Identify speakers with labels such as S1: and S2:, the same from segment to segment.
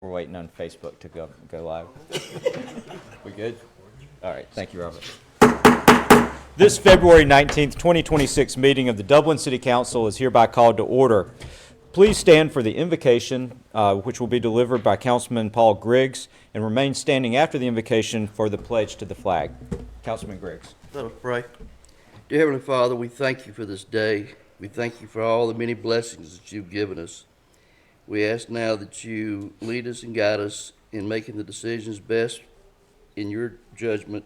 S1: We're waiting on Facebook to go live. We good? All right, thank you, Robert. This February 19th, 2026 meeting of the Dublin City Council is hereby called to order. Please stand for the invocation, which will be delivered by Councilman Paul Griggs, and remain standing after the invocation for the pledge to the flag. Councilman Griggs.
S2: Let us pray. Dear Heavenly Father, we thank you for this day. We thank you for all the many blessings that you've given us. We ask now that you lead us and guide us in making the decisions best in your judgment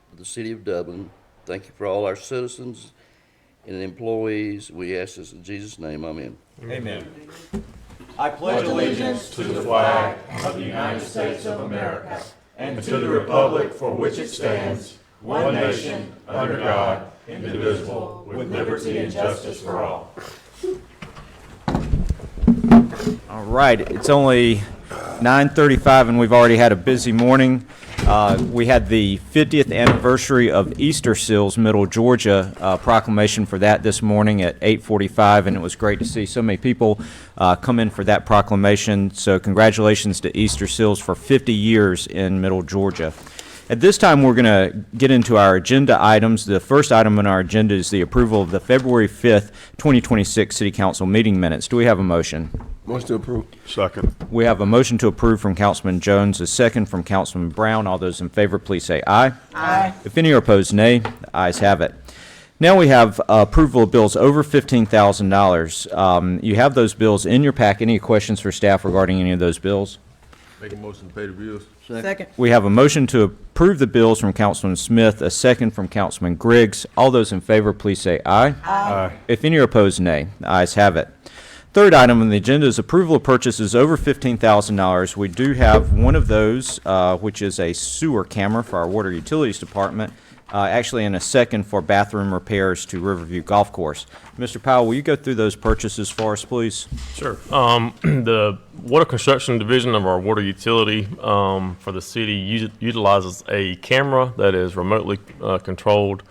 S2: for the city of Dublin. Thank you for all our citizens and employees. We ask this in Jesus' name. Amen.
S1: Amen.
S3: I pledge allegiance to the flag of the United States of America and to the republic for which it stands, one nation, under God, indivisible, with liberty and justice for all.
S1: All right, it's only 9:35 and we've already had a busy morning. We had the 50th anniversary of Easter Seals, Middle Georgia, proclamation for that this morning at 8:45, and it was great to see so many people come in for that proclamation. So congratulations to Easter Seals for 50 years in Middle Georgia. At this time, we're going to get into our agenda items. The first item on our agenda is the approval of the February 5th, 2026 City Council meeting minutes. Do we have a motion?
S4: Motion to approve.
S3: Second.
S1: We have a motion to approve from Councilman Jones, a second from Councilman Brown. All those in favor, please say aye.
S5: Aye.
S1: If any are opposed, nay. The ayes have it. Now we have approval of bills over $15,000. You have those bills in your pack. Any questions for staff regarding any of those bills?
S4: Make a motion to pay the bills.
S5: Second.
S1: We have a motion to approve the bills from Councilman Smith, a second from Councilman Griggs. All those in favor, please say aye.
S3: Aye.
S1: If any are opposed, nay. The ayes have it. Third item on the agenda is approval of purchases over $15,000. We do have one of those, which is a sewer camera for our Water Utilities Department, actually in a second for bathroom repairs to Riverview Golf Course. Mr. Powell, will you go through those purchases for us, please?
S6: Sure. The Water Construction Division of our water utility for the city utilizes a camera that is remotely controlled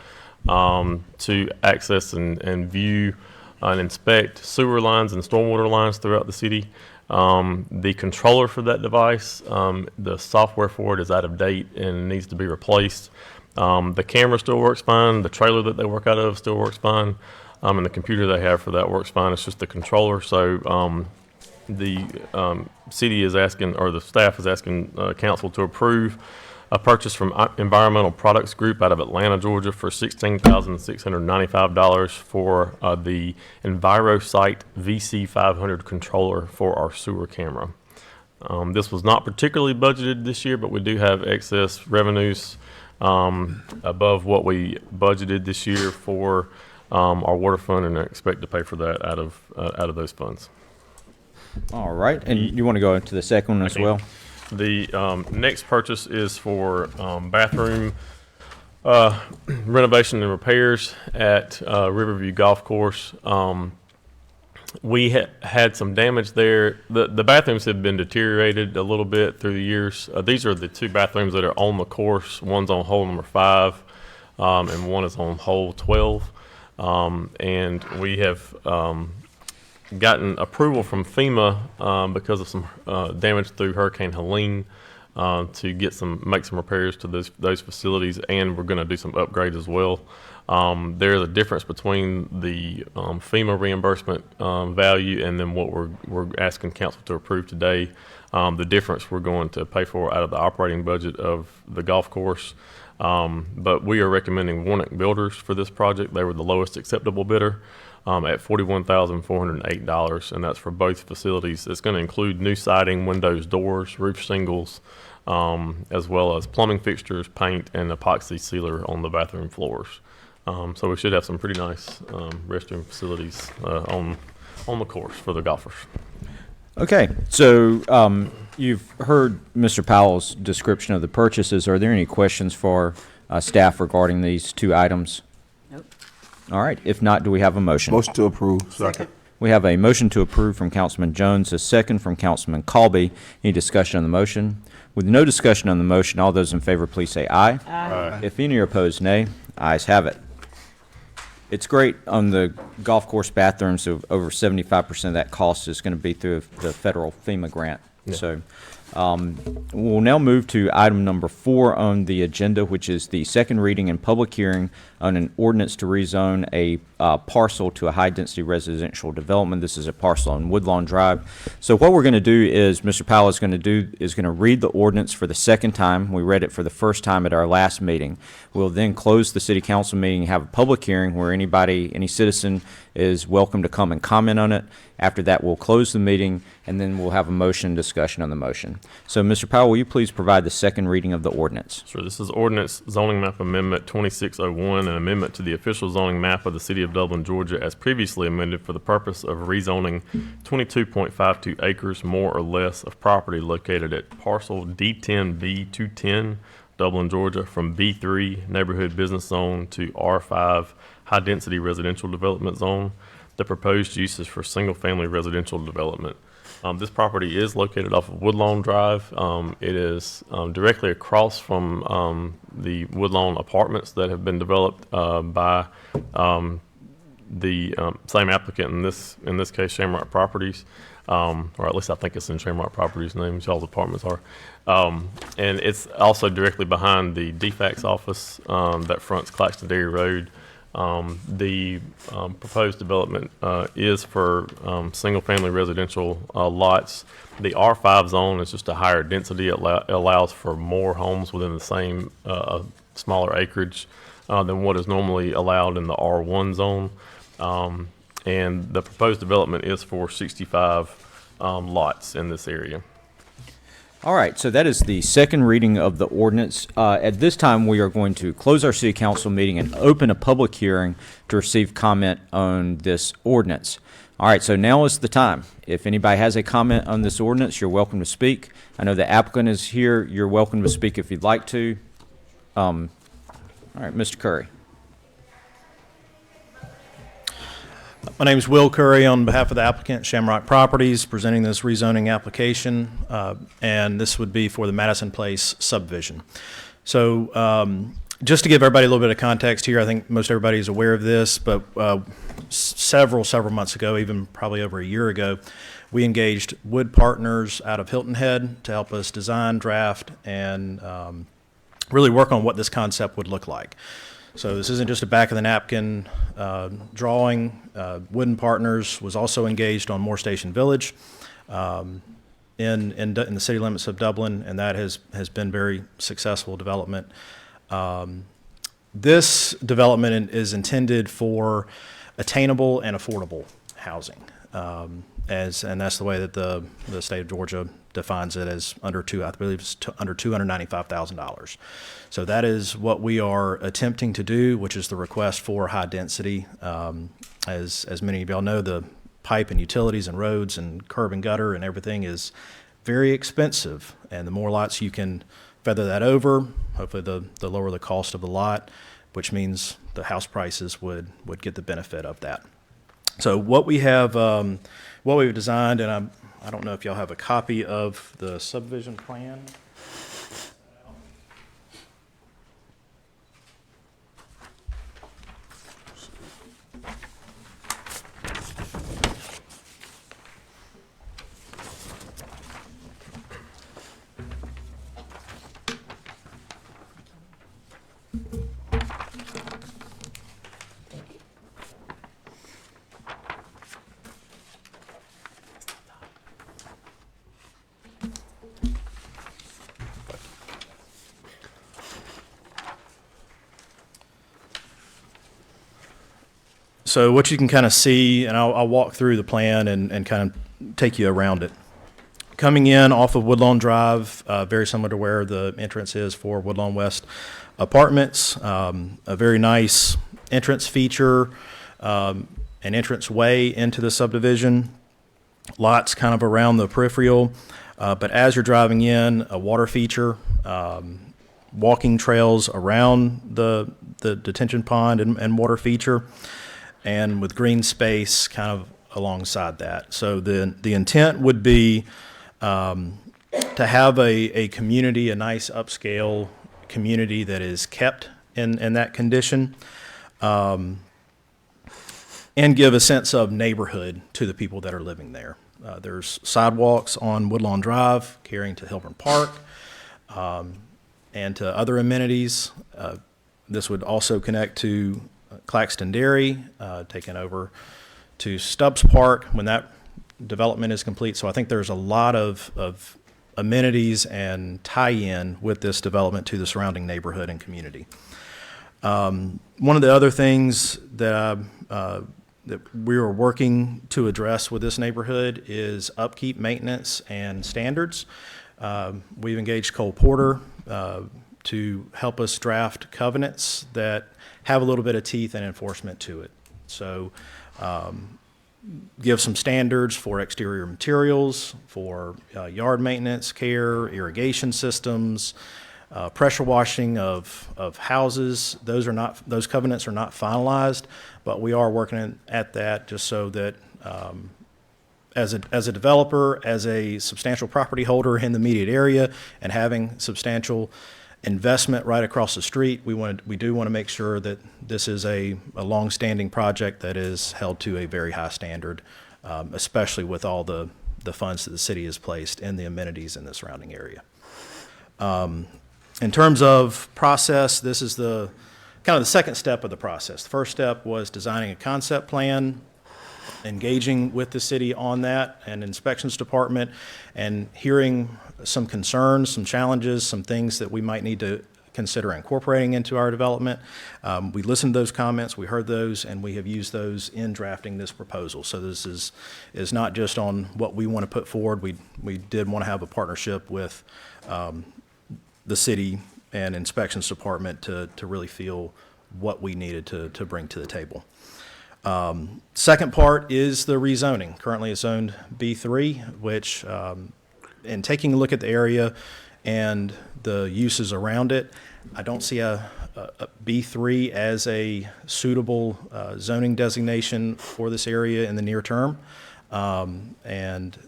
S6: to access and view and inspect sewer lines and stormwater lines throughout the city. The controller for that device, the software for it is out of date and needs to be replaced. The camera still works fine. The trailer that they work out of still works fine. And the computer they have for that works fine. It's just the controller. So the city is asking, or the staff is asking council to approve a purchase from Environmental Products Group out of Atlanta, Georgia for $16,695 for the EnviroSite VC500 controller for our sewer camera. This was not particularly budgeted this year, but we do have excess revenues above what we budgeted this year for our water fund, and I expect to pay for that out of those funds.
S1: All right. And you want to go into the second one as well?
S6: The next purchase is for bathroom renovation and repairs at Riverview Golf Course. We had some damage there. The bathrooms have been deteriorated a little bit through the years. These are the two bathrooms that are on the course. One's on hole number 5, and one is on hole 12. And we have gotten approval from FEMA because of some damage through Hurricane Helene to make some repairs to those facilities, and we're going to do some upgrades as well. There's a difference between the FEMA reimbursement value and then what we're asking council to approve today. The difference we're going to pay for out of the operating budget of the golf course. But we are recommending Warnick Builders for this project. They were the lowest acceptable bidder at $41,408, and that's for both facilities. It's going to include new siding, windows, doors, roof shingles, as well as plumbing fixtures, paint, and epoxy sealer on the bathroom floors. So we should have some pretty nice restroom facilities on the course for the golfers.
S1: Okay, so you've heard Mr. Powell's description of the purchases. Are there any questions for staff regarding these two items?
S5: Nope.
S1: All right, if not, do we have a motion?
S4: Motion to approve.
S3: Second.
S1: We have a motion to approve from Councilman Jones, a second from Councilman Colby. Any discussion on the motion? With no discussion on the motion, all those in favor, please say aye.
S3: Aye.
S1: If any are opposed, nay. Ayes have it. It's great on the golf course bathrooms. So over 75% of that cost is going to be through the federal FEMA grant.
S6: Yeah.
S1: So we'll now move to item number 4 on the agenda, which is the second reading and public hearing on an ordinance to rezone a parcel to a high-density residential development. This is a parcel on Woodlawn Drive. So what we're going to do is, Mr. Powell is going to read the ordinance for the second time. We read it for the first time at our last meeting. We'll then close the city council meeting, have a public hearing where any citizen is welcome to come and comment on it. After that, we'll close the meeting, and then we'll have a motion discussion on the motion. So, Mr. Powell, will you please provide the second reading of the ordinance?
S6: Sure. This is ordinance zoning map amendment 2601, an amendment to the official zoning map of the city of Dublin, Georgia, as previously amended for the purpose of rezoning 22.52 acres more or less of property located at parcel D10B210, Dublin, Georgia, from B3 neighborhood business zone to R5 high density residential development zone. The proposed use is for single-family residential development. This property is located off of Woodlawn Drive. It is directly across from the Woodlawn apartments that have been developed by the same applicant in this case, Shamrock Properties, or at least I think it's in Shamrock Properties' name. Y'all's apartments are, and it's also directly behind the DFAX office that fronts Claxton Dairy Road. The proposed development is for single-family residential lots. The R5 zone is just a higher density. It allows for more homes within the same smaller acreage than what is normally allowed in the R1 zone. And the proposed development is for 65 lots in this area.
S1: All right, so that is the second reading of the ordinance. At this time, we are going to close our city council meeting and open a public hearing to receive comment on this ordinance. All right, so now is the time. If anybody has a comment on this ordinance, you're welcome to speak. I know the applicant is here. You're welcome to speak if you'd like to. All right, Mr. Curry.
S5: My name is Will Curry on behalf of the applicant, Shamrock Properties, presenting this rezoning application, and this would be for the Madison Place subdivision. So just to give everybody a little bit of context here, I think most everybody is aware of this, but several months ago, even probably over a year ago, we engaged Wood Partners out of Hilton Head to help us design, draft, and really work on what this concept would look like. So this isn't just a back-of-the-napkin drawing. Wooden Partners was also engaged on Moore Station Village in the city limits of Dublin, and that has been very successful development. This development is intended for attainable and affordable housing, and that's the way that the state of Georgia defines it, as under $295,000. So that is what we are attempting to do, which is the request for high density. As many of y'all know, the pipe and utilities and roads and curb and gutter and everything is very expensive, and the more lots you can feather that over, hopefully the lower the cost of the lot, which means the house prices would get the benefit of that. So what we have, what we've designed, and I don't know if y'all have a copy of the subdivision plan. So what you can kind of see, and I'll walk through the plan and kind of take you around it. Coming in off of Woodlawn Drive, very similar to where the entrance is for Woodlawn West Apartments, a very nice entrance feature, an entrance way into the subdivision, lots kind of around the peripheral, but as you're driving in, a water feature, walking trails around the detention pond and water feature, and with green space kind of alongside that. So the intent would be to have a community, a nice upscale community that is kept in that condition, and give a sense of neighborhood to the people that are living there. There's sidewalks on Woodlawn Drive carrying to Hilburn Park, and to other amenities. This would also connect to Claxton Dairy, taking over to Stubbs Park when that development is complete. So I think there's a lot of amenities and tie-in with this development to the surrounding neighborhood and community. One of the other things that we are working to address with this neighborhood is upkeep, maintenance, and standards. We've engaged Cole Porter to help us draft covenants that have a little bit of teeth and enforcement to it. So give some standards for exterior materials, for yard maintenance, care, irrigation systems, pressure washing of houses. Those covenants are not finalized, but we are working at that just so that as a developer, as a substantial property holder in the immediate area, and having substantial investment right across the street, we do want to make sure that this is a long-standing project that is held to a very high standard, especially with all the funds that the city has placed in the amenities in the surrounding area. In terms of process, this is the kind of the second step of the process. The first step was designing a concept plan, engaging with the city on that and inspections department, and hearing some concerns, some challenges, some things that we might need to consider incorporating into our development. We listened to those comments, we heard those, and we have used those in drafting this proposal. So this is not just on what we want to put forward. We did want to have a partnership with the city and inspections department to really feel what we needed to bring to the table. Second part is the rezoning. Currently it's zoned B3, which, in taking a look at the area and the uses around it, I don't see a B3 as a suitable zoning designation for this area in the near term. And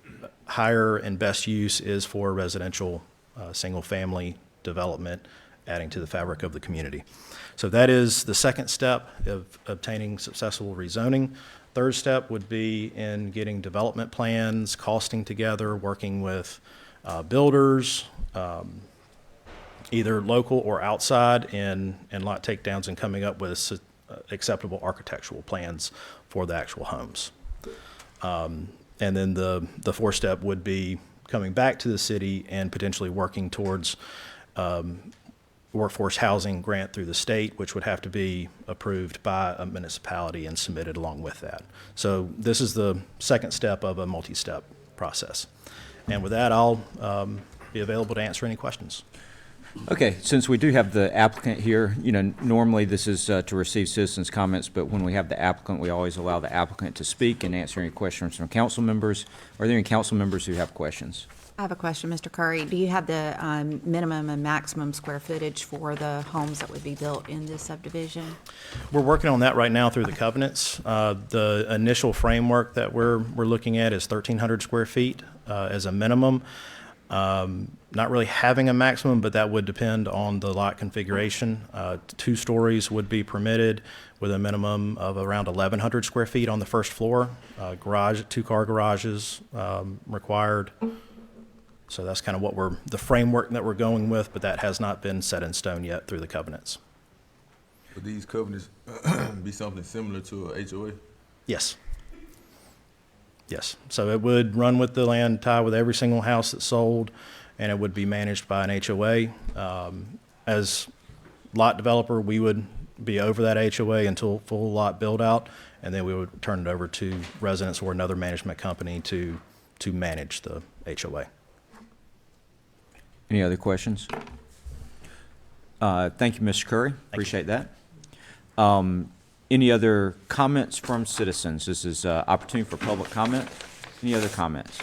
S5: higher and best use is for residential single-family development, adding to the fabric of the community. So that is the second step of obtaining successful rezoning. Third step would be in getting development plans, costing together, working with builders, either local or outside, in lot takedowns, and coming up with acceptable architectural plans for the actual homes. And then the fourth step would be coming back to the city and potentially working towards workforce housing grant through the state, which would have to be approved by a municipality and submitted along with that. So this is the second step of a multi-step process. And with that, I'll be available to answer any questions.
S1: Okay, since we do have the applicant here, normally this is to receive citizens' comments, but when we have the applicant, we always allow the applicant to speak and answer any questions from council members. Are there any council members who have questions?
S7: I have a question, Mr. Curry. Do you have the minimum and maximum square footage for the homes that would be built in this subdivision?
S5: We're working on that right now through the covenants. The initial framework that we're looking at is 1,300 square feet as a minimum. Not really having a maximum, but that would depend on the lot configuration. 2 stories would be permitted with a minimum of around 1,100 square feet on the first floor. 2-car garages required. So that's kind of the framework that we're going with, but that has not been set in stone yet through the covenants.
S4: Would these covenants be something similar to a HOA?
S5: Yes. Yes. So it would run with the land tie with every single house that's sold, and it would be managed by an HOA. As lot developer, we would be over that HOA until full lot build out, and then we would turn it over to residents or another management company to manage the HOA.
S1: Any other questions? Thank you, Mr. Curry. Appreciate that. Any other comments from citizens? This is opportunity for public comment. Any other comments?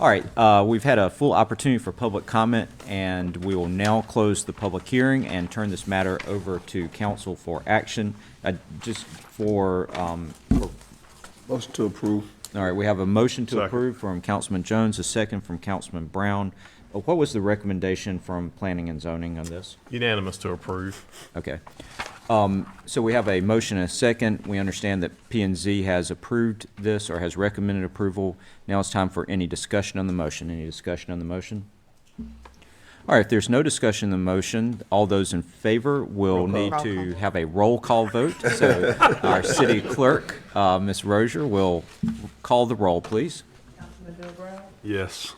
S1: All right, we've had a full opportunity for public comment, and we will now close the public hearing and turn this matter over to council for action. Just for
S4: Motion to approve.
S1: all right, we have a motion to
S3: Second.
S1: approve from Councilman Jones, a second from Councilman Brown. What was the recommendation from Planning and Zoning on this?
S6: Unanimous to approve.
S1: Okay. So we have a motion and a second. We understand that P and Z has approved this or has recommended approval. Now it's time for any discussion on the motion. Any discussion on the motion? All right, if there's no discussion on the motion, all those in favor will need to have a roll call vote. So our city clerk, Ms. Rozier, will call the roll, please.
S8: Councilman Bill Brown,
S3: Yes.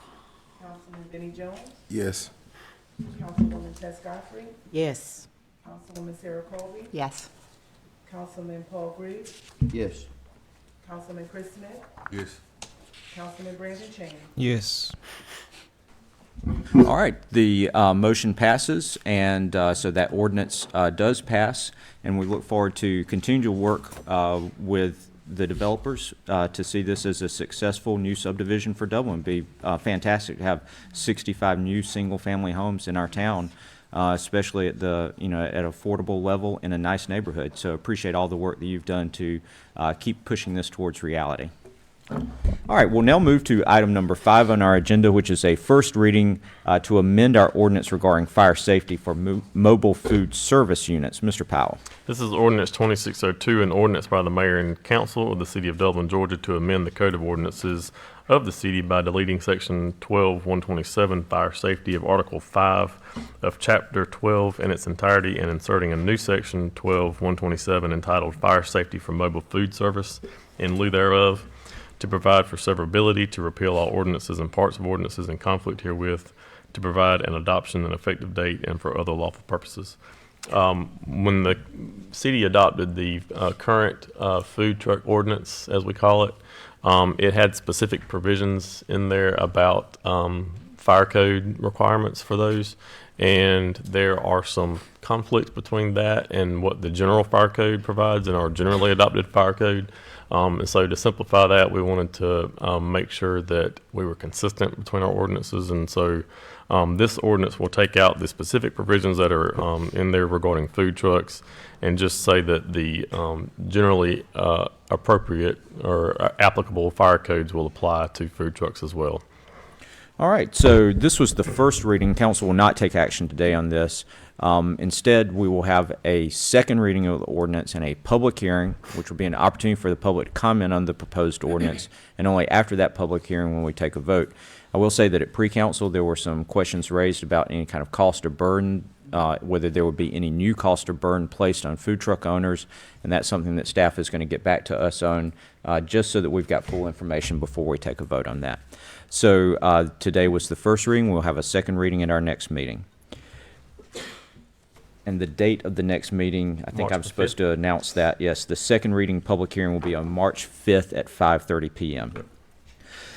S8: Councilman Benny Jones,
S4: Yes.
S8: Councilwoman Tess Godfrey,
S7: Yes.
S8: Councilwoman Sarah Colby,
S7: Yes.
S8: Councilman Paul Greaves,
S2: Yes.
S8: Councilman Chris Smith,
S4: Yes.
S8: Councilman Brandon Cheney.
S9: Yes.
S1: All right, the motion passes, and so that ordinance does pass, and we look forward to continue to work with the developers to see this as a successful new subdivision for Dublin. It'd be fantastic to have 65 new single-family homes in our town, especially at the at affordable level in a nice neighborhood. So appreciate all the work that you've done to keep pushing this towards reality. All right, we'll now move to item number 5 on our agenda, which is a first reading to amend our ordinance regarding fire safety for mobile food service units. Mr. Powell.
S6: This is ordinance 2602, an ordinance by the mayor and council of the city of Dublin, Georgia, to amend the code of ordinances of the city by deleting section 12-127, fire safety, of article 5 of chapter 12 in its entirety, and inserting a new section 12-127 entitled fire safety for mobile food service in lieu thereof, to provide for severability, to repeal all ordinances and parts of ordinances in conflict herewith, to provide an adoption and effective date, and for other lawful purposes. When the city adopted the current food truck ordinance, as we call it, it had specific provisions in there about fire code requirements for those, and there are some conflicts between that and what the general fire code provides and our generally adopted fire code. And so to simplify that, we wanted to make sure that we were consistent between our ordinances. And so this ordinance will take out the specific provisions that are in there regarding food trucks and just say that the generally appropriate or applicable fire codes will apply to food trucks as well.
S1: All right, so this was the first reading. Council will not take action today on this. Instead, we will have a second reading of the ordinance and a public hearing, which will be an opportunity for the public to comment on the proposed ordinance, and only after that public hearing when we take a vote. I will say that at pre-council, there were some questions raised about any kind of cost or burden, whether there would be any new cost or burden placed on food truck owners, and that's something that staff is going to get back to us on, just so that we've got full information before we take a vote on that. So today was the first reading. We'll have a second reading at our next meeting. And the date of the next meeting, I think I'm supposed to announce that. Yes, the second reading public hearing will be on March 5th at 5:30 p.m.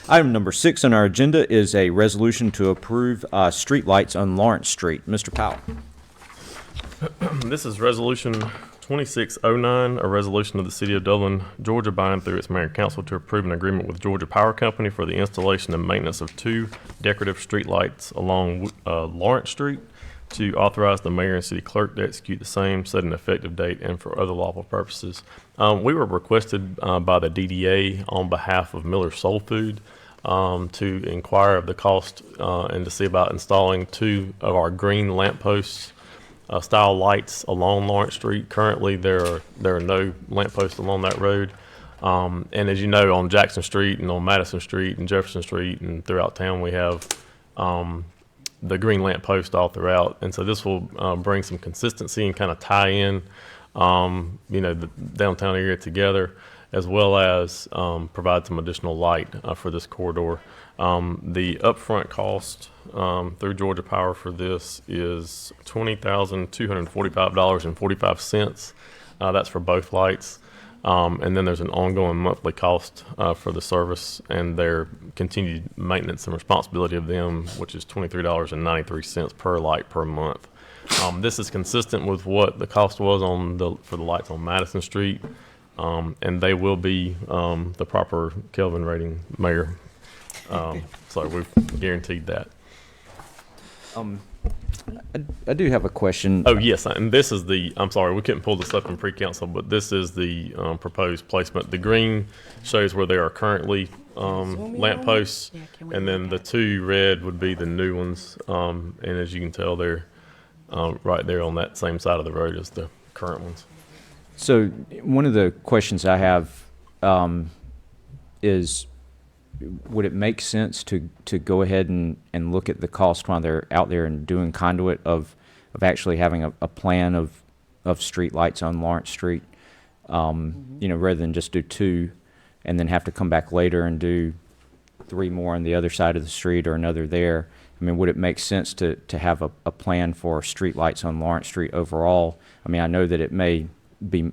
S1: Item number 6 on our agenda is a resolution to approve street lights on Lawrence Street. Mr. Powell.
S6: This is resolution 2609, a resolution of the city of Dublin, Georgia, by and through its mayor and council to approve an agreement with Georgia Power Company for the installation and maintenance of 2 decorative street lights along Lawrence Street, to authorize the mayor and city clerk to execute the same, set an effective date, and for other lawful purposes. We were requested by the DDA on behalf of Miller Soul Food to inquire of the cost and to see about installing 2 of our green lampposts style lights along Lawrence Street. Currently, there are no lampposts along that road. And as you know, on Jackson Street and on Madison Street and Jefferson Street and throughout town, we have the green lamp post all throughout, and so this will bring some consistency and kind of tie in, the downtown area together, as well as provide some additional light for this corridor. The upfront cost through Georgia Power for this is $20,245.45. That's for both lights. And then there's an ongoing monthly cost for the service and their continued maintenance and responsibility of them, which is $23.93 per light per month. This is consistent with what the cost was for the lights on Madison Street, and they will be the proper Kelvin rating, Mayor. So we've guaranteed that.
S1: I do have a question.
S6: Oh, yes, and this is I'm sorry, we couldn't pull this up in pre-council, but this is the proposed placement. The green shows where there are currently lamp posts, and then the 2 red would be the new ones. And as you can tell, they're right there on that same side of the road as the current ones.
S1: So one of the questions I have is, would it make sense to go ahead and look at the cost while they're out there and doing conduit of actually having a plan of street lights on Lawrence Street, rather than just do 2 and then have to come back later and do 3 more on the other side of the street or another there? I mean, would it make sense to have a plan for street lights on Lawrence Street overall? I mean, I know that it may be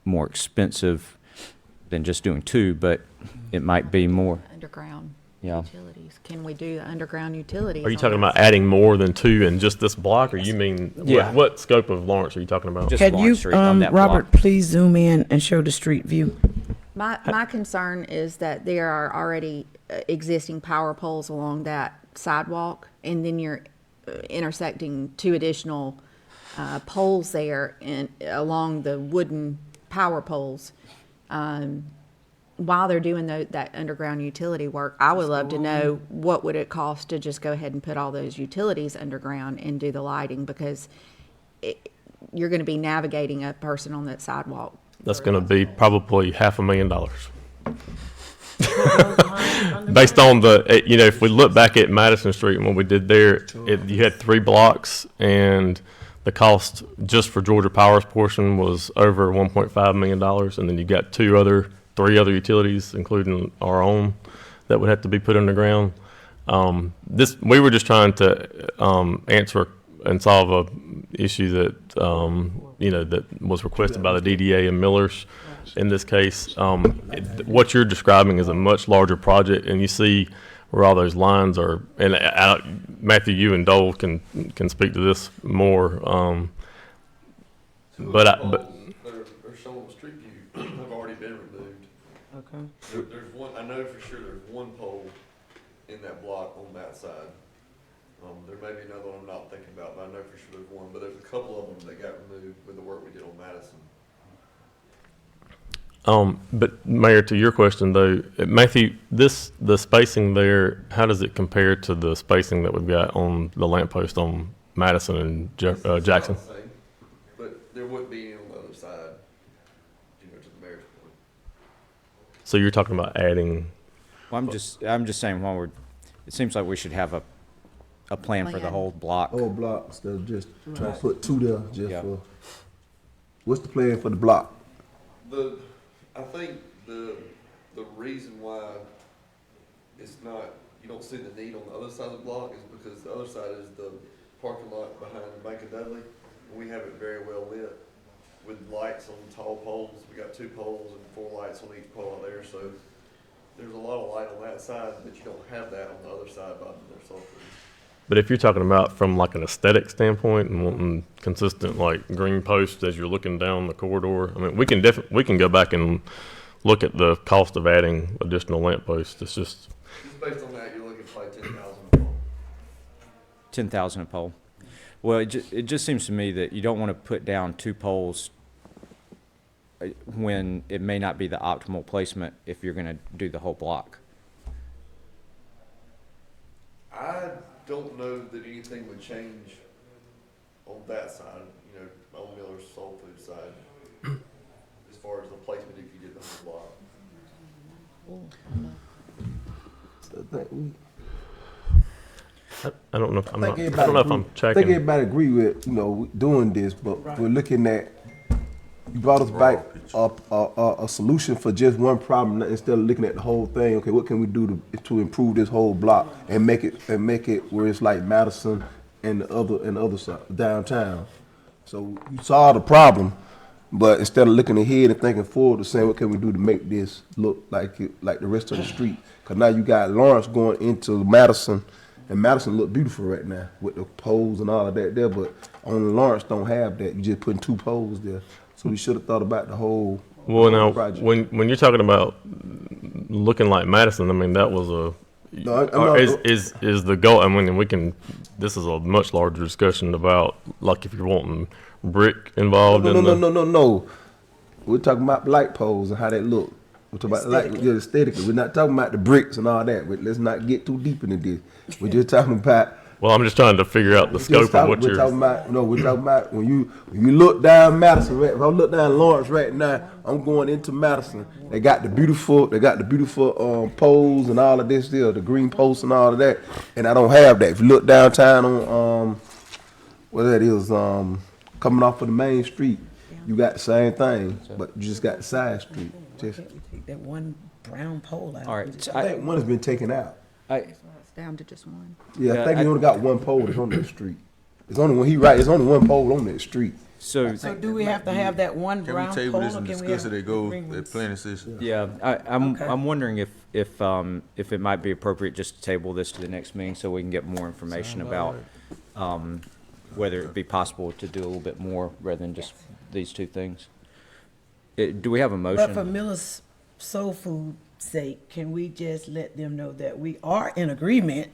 S1: more expensive than just doing 2, but it might be more.
S7: Underground
S1: Yeah.
S7: utilities. Can we do the underground utilities?
S6: Are you
S7: on
S6: talking
S7: that
S6: about adding more than 2 in just this block, or you mean,
S1: Yeah.
S6: what scope of Lawrence are you talking about?
S1: Just
S9: Can you,
S1: Lawrence Street on that
S9: Robert,
S1: block.
S9: please zoom in and show the street view?
S7: My concern is that there are already existing power poles along that sidewalk, and then you're intersecting 2 additional poles there and along the wooden power poles. While they're doing that underground utility work, I would love to know what would it cost to just go ahead and put all those utilities underground and do the lighting, because you're going to be navigating a person on that sidewalk.
S6: That's going to be probably $500,000. Based on if we look back at Madison Street and what we did there, you had 3 blocks, and the cost just for Georgia Power's portion was over $1.5 million, and then you got 3 other utilities, including our own, that would have to be put underground. We were just trying to answer and solve a issue that that was requested by the DDA and Millers. In this case, what you're describing is a much larger project, and you see where all those lines are. And Matthew, you and Dole can speak to this more.
S4: They're showing the street view have already been removed.
S9: Okay.
S4: There's one, I know for sure there's one pole in that block on that side. There may be another one I'm not thinking about, but I know for sure there's one, but there's a couple of them that got removed with the work we did on Madison.
S6: But Mayor, to your question though, Matthew, the spacing there, how does it compare to the spacing that we've got on the lamppost on Madison and Jackson?
S4: It's not the same, but there wouldn't be any on the other side, to the mayor's point.
S6: So you're talking about adding?
S1: Well, I'm just saying, it seems like we should have a plan for the
S7: Plan.
S1: whole block.
S10: Whole block instead of just trying to put 2 there just
S1: Yeah.
S10: for. What's the plan for the block?
S4: I think the reason why it's not, you don't see the need on the other side of the block is because the other side is the parking lot behind the Bank of Dudley. And we have it very well lit with lights on tall poles. We got 2 poles and 4 lights on each pole out there, so there's a lot of light on that side, but you don't have that on the other side by their soft trees.
S6: But if you're talking about from like an aesthetic standpoint and wanting consistent like green posts as you're looking down the corridor, I mean, we can go back and look at the cost of adding additional lamp posts. It's just
S4: Based on that, you're looking at probably 10,000.
S1: 10,000 a pole. Well, it just seems to me that you don't want to put down 2 poles when it may not be the optimal placement if you're going to do the whole block.
S4: I don't know that anything would change on that side, on Miller's soul food side, as far as the placement if you did the whole block.
S6: I don't know if I'm not, I
S10: think
S6: don't know if I'm
S10: I think
S6: checking.
S10: everybody agree with, doing this, but we're looking at, you brought us back a solution for just one problem instead of looking at the whole thing. Okay, what can we do to improve this whole block and make it where it's like Madison and the other side, downtown. So you saw the problem, but instead of looking ahead and thinking forward, saying what can we do to make this look like the rest of the street? Because now you got Lawrence going into Madison, and Madison look beautiful right now with the poles and all of that there, but only Lawrence don't have that. You just putting 2 poles there. So we should have thought about the whole
S6: Well, now,
S10: project.
S6: when you're talking about looking like Madison, I mean, that was
S10: No, I'm not-
S6: is the goal. I mean, this is a much larger discussion about, like, if you're wanting brick involved
S10: No. We're talking about light poles and how they look. We're talking about light aesthetically. We're not talking about the bricks and all that. Let's not get too deep into this. We're just talking about
S6: Well, I'm just trying to figure out the scope of what
S10: we're
S6: you're.
S10: talking about. No, we're talking about when you look down Madison. Right, if I look down Lawrence right now, I'm going into Madison. They got the beautiful poles and all of this there, the green posts and all of that. And I don't have that. If you look downtown on what that is, coming off of the main street, you got the same thing, but you just got the side street. Just,
S9: Take that one brown pole out.
S1: All right.
S10: I think one has been taken out.
S7: It's down to just one.
S10: Yeah,
S1: Yeah,
S10: I think
S1: I-
S10: he only got one pole that's on that street. It's only when he right. It's only one pole on that street.
S1: So,
S9: So do we have to have that one
S3: Can
S9: brown
S3: we table
S9: pole,
S3: this
S9: or
S3: and
S9: can we
S3: discuss
S9: have
S3: it? They go
S9: green
S3: at
S9: ones?
S3: planning session.
S1: yeah, I'm wondering if it might be appropriate just to table this to the next meeting so we can get more information about whether it'd be possible to do a little bit more rather than just these two things. Do we have a
S9: But for
S1: motion?
S9: Miller's Soul Food sake, can we just let them know that we are in agreement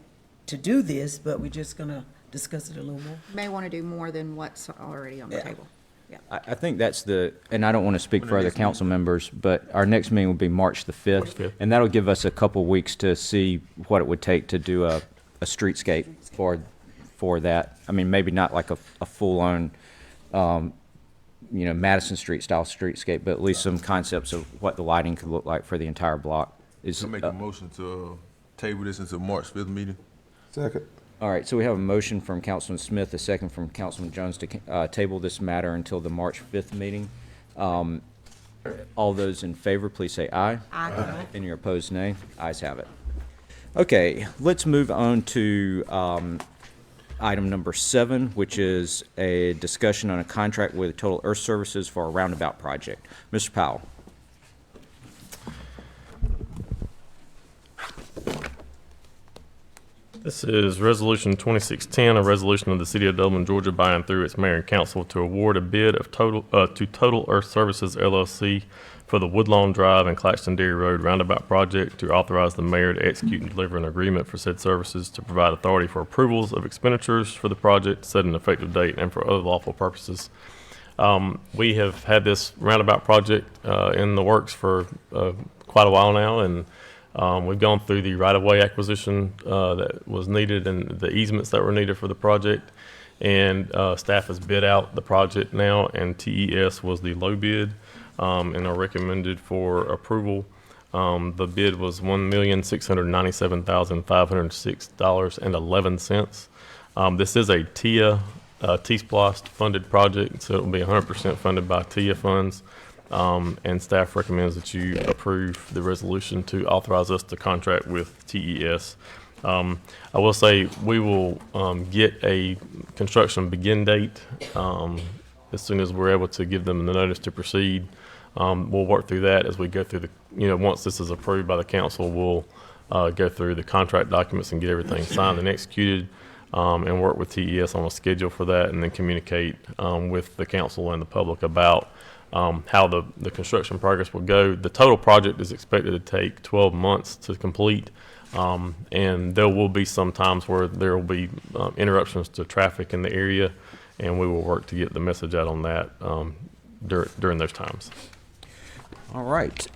S9: to do this, but we're just gonna discuss it a little more?
S7: May want to do more than what's already on the
S9: Yeah.
S7: table. Yeah.
S1: I think that's and I don't want to speak for other council members, but our next meeting will be March the 5th.
S6: 5th.
S1: And that'll give us a couple weeks to see what it would take to do a streetscape for that. I mean, maybe not like a full-on, Madison Street style streetscape, but at least some concepts of what the lighting could look like for the entire block.
S3: So make a motion to table this until March 5th meeting.
S10: Second.
S1: All right, so we have a motion from Councilman Smith, a second from Councilman Jones to table this matter until the March 5th meeting. All those in favor, please say aye.
S7: Aye.
S1: Any opposed, nay. Ayes have it. Okay, let's move on to item number 7, which is a discussion on a contract with Total Earth Services for a roundabout project. Mr. Powell.
S6: This is Resolution 2610, a resolution of the City of Dublin, Georgia, by and through its mayor and council to award a bid of to Total Earth Services LLC for the Woodlawn Drive and Claxton Dairy Road roundabout project, to authorize the mayor to execute and deliver an agreement for said services, to provide authority for approvals of expenditures for the project, set an effective date, and for other lawful purposes. We have had this roundabout project in the works for quite a while now, and we've gone through the right-of-way acquisition that was needed and the easements that were needed for the project. And staff has bid out the project now, and TES was the low bid and are recommended for approval. The bid was $1,697,506.11. This is a TIA, T-Splost funded project, so it will be 100% funded by TIA funds. And staff recommends that you approve the resolution to authorize us to contract with TES. I will say we will get a construction begin date as soon as we're able to give them the notice to proceed. We'll work through that as we go through once this is approved by the council, we'll go through the contract documents and get everything signed and executed, and work with TES on a schedule for that, and then communicate with the council and the public about how the construction progress will go. The total project is expected to take 12 months to complete, and there will be some times where there will be interruptions to traffic in the area, and we will work to get the message out on that during those times.
S1: All right.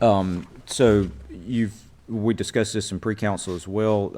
S1: So we discussed this in pre-council as well.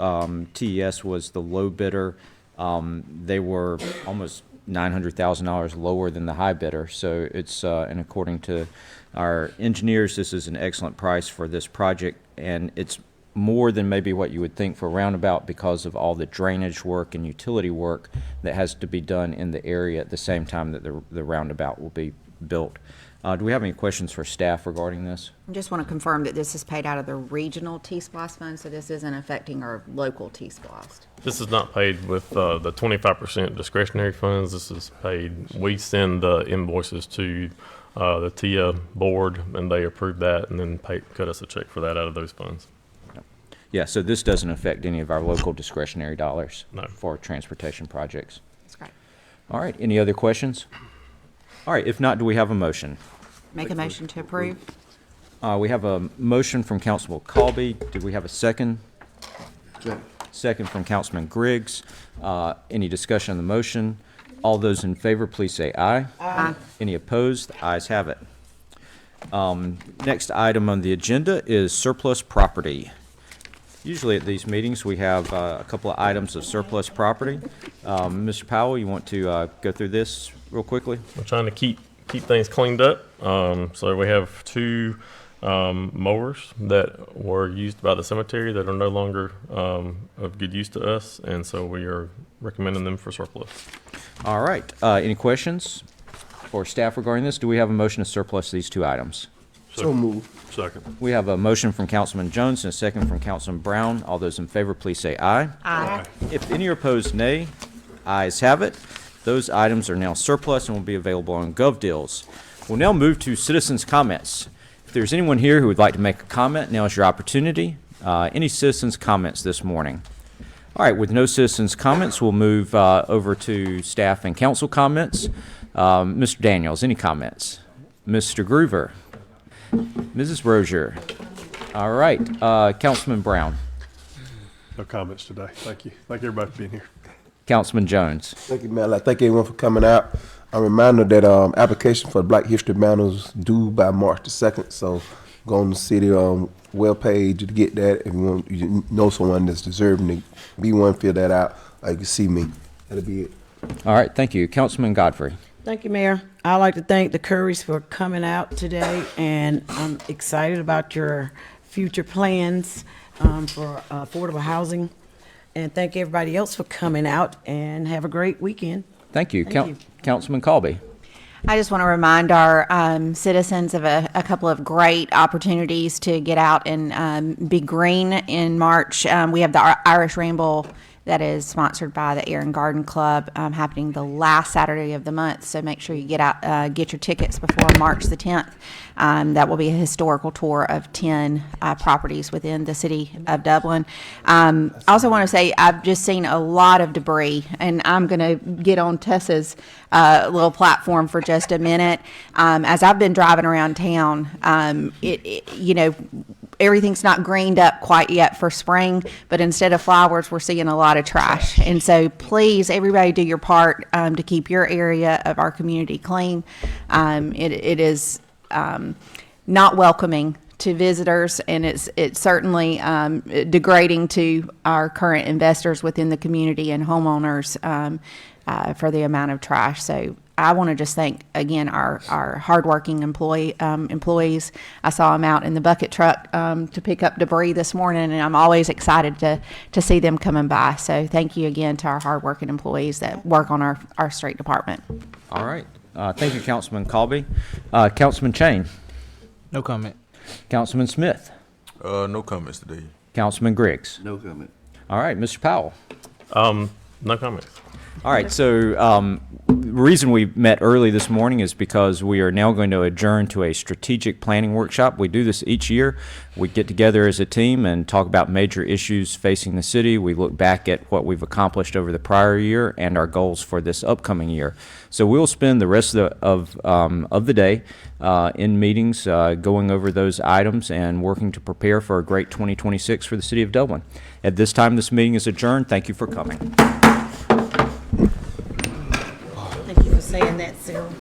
S1: TES was the low bidder. They were almost $900,000 lower than the high bidder. So it's, and according to our engineers, this is an excellent price for this project, and it's more than maybe what you would think for a roundabout because of all the drainage work and utility work that has to be done in the area at the same time that the roundabout will be built. Do we have any questions for staff regarding this?
S7: I just want to confirm that this is paid out of the regional T-Splost fund, so this isn't affecting our local T-Splost.
S6: This is not paid with the 25% discretionary funds. This is paid, we send the invoices to the TIA board, and they approve that, and then cut us a check for that out of those funds.
S1: Yeah, so this doesn't affect any of our local discretionary dollars
S6: No.
S1: for transportation projects.
S7: That's great.
S1: All right, any other questions? All right, if not, do we have a motion?
S7: Make a motion to approve?
S1: We have a motion from Councilman Colby. Do we have a second? Second from Councilman Griggs. Any discussion on the motion? All those in favor, please say aye.
S7: Aye.
S1: Any opposed? The ayes have it. Next item on the agenda is surplus property. Usually at these meetings, we have a couple of items of surplus property. Mr. Powell, you want to go through this real quickly?
S6: We're trying to keep things cleaned up. So we have two mowers that were used by the cemetery that are no longer of good use to us, and so we are recommending them for surplus.
S1: All right. Any questions for staff regarding this? Do we have a motion to surplus these two items?
S10: So move.
S3: Second.
S1: We have a motion from Councilman Jones and a second from Councilman Brown. All those in favor, please say aye.
S7: Aye.
S1: If any are opposed, nay. Ayes have it. Those items are now surplus and will be available on GovDeals. We'll now move to citizens' comments. If there's anyone here who would like to make a comment, now is your opportunity. Any citizens' comments this morning? All right, with no citizens' comments, we'll move over to staff and council comments. Mr. Daniels, any comments? Mr. Groover? Mrs. Rozier? All right, Councilman Brown?
S3: No comments today. Thank you. Thank everybody for being here.
S1: Councilman Jones?
S10: Thank you, man. I thank everyone for coming out. A reminder that application for the Black History Banner is due by March the 2nd. So go on the city webpage to get that. If you know someone that's deserving to be one, fill that out. You can see me. That'll be it.
S1: All right, thank you. Councilman Godfrey?
S9: Thank you, Mayor. I'd like to thank the Currys for coming out today, and I'm excited about your future plans for affordable housing. And thank everybody else for coming out, and have a great weekend.
S1: Thank you.
S9: Thank you.
S1: Councilman Colby?
S7: I just want to remind our citizens of a couple of great opportunities to get out and be green in March. We have the Irish Rainbow that is sponsored by the Air and Garden Club, happening the last Saturday of the month. So make sure you get out, get your tickets before March the 10th. That will be a historical tour of 10 properties within the city of Dublin. I also want to say I've just seen a lot of debris, and I'm going to get on Tessa's little platform for just a minute. As I've been driving around town, everything's not greened up quite yet for spring, but instead of flowers, we're seeing a lot of trash. And so please, everybody do your part to keep your area of our community clean. It is not welcoming to visitors, and it's certainly degrading to our current investors within the community and homeowners for the amount of trash. So I want to just thank, again, our hardworking employees. I saw them out in the bucket truck to pick up debris this morning, and I'm always excited to see them coming by. So thank you again to our hardworking employees that work on our street department.
S1: All right. Thank you, Councilman Colby. Councilman Chain?
S11: No comment.
S1: Councilman Smith?
S12: No comments today.
S1: Councilman Griggs?
S2: No comment.
S1: All right, Mr. Powell?
S6: No comments.
S1: All right, so the reason we met early this morning is because we are now going to adjourn to a strategic planning workshop. We do this each year. We get together as a team and talk about major issues facing the city. We look back at what we've accomplished over the prior year and our goals for this upcoming year. So we'll spend the rest of the day in meetings going over those items and working to prepare for a great 2026 for the city of Dublin. At this time, this meeting is adjourned. Thank you for coming.
S9: Thank you for saying that, Sarah.